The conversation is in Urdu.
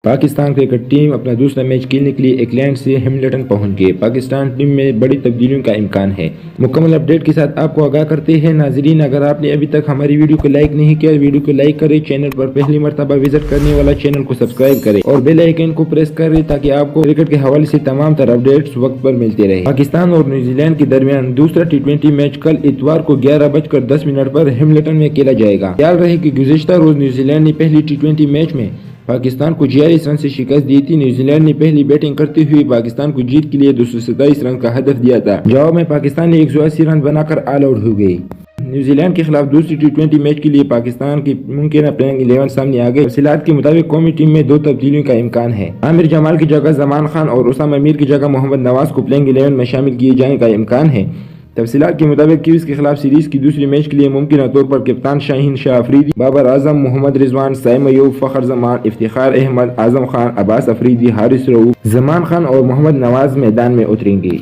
پاکستان کرکٹ ٹیم اپنا دوسرا میچ کھیلنے کے لیے انگلینڈ سے ہیملٹن پہنچ گئے۔ پاکستان ٹیم میں بڑی تبدیلیوں کا امکان ہے۔ مکمل اپڈیٹ کے ساتھ آپ کو آگاہ کرتے ہیں۔ ناظرین، اگر آپ نے ابھی تک ہماری ویڈیو کو لائک نہیں کیا، ویڈیو کو لائک کریں، چینل پر پہلی مرتبہ وزٹ کرنے والا چینل کو سبسکرائب کریں اور بیل آئیکن کو پریس کریں تاکہ آپ کو کرکٹ کے حوالے سے تمام تر اپڈیٹس وقت پر ملتے رہیں۔ پاکستان اور نیوزی لینڈ کے درمیان دوسرا ٹی20 میچ کل اتوار کو 11:10 پر ہیملٹن میں کھیلا جائے گا۔ خیال رہے کہ گزشتہ روز نیوزی لینڈ نے پہلی ٹی20 میچ میں پاکستان کو 46 رن سے شکست دی تھی۔ نیوزی لینڈ نے پہلی بیٹنگ کرتے ہوئے پاکستان کو جیت کے لیے 227 رن کا ہدف دیا تھا۔ جواب میں پاکستان نے 180 رن بنا کر آل آؤٹ ہو گئی۔ نیوزی لینڈ کے خلاف دوسری ٹی20 میچ کے لیے پاکستان کی ممکنہ پلینگ 11 سامنے آ گئی۔ تفصیلات کے مطابق قومی ٹیم میں 2 تبدیلیوں کا امکان ہے۔ عامر جمال کی جگہ زمان خان اور اسامہ میر کی جگہ محمد نواز کو پلینگ 11 میں شامل کیے جانے کا امکان ہے۔ تفصیلات کے مطابق کیویز کے خلاف سیریز کی دوسری میچ کے لیے ممکنہ طور پر کپتان شاہین شاہ افریدی، بابر اعظم، محمد رضوان، سائم ایوب، فخر زمان، افتخار احمد، اعظم خان، عباس افریدی، حارث رؤوف، زمان خان اور محمد نواز میدان میں اتریں گے۔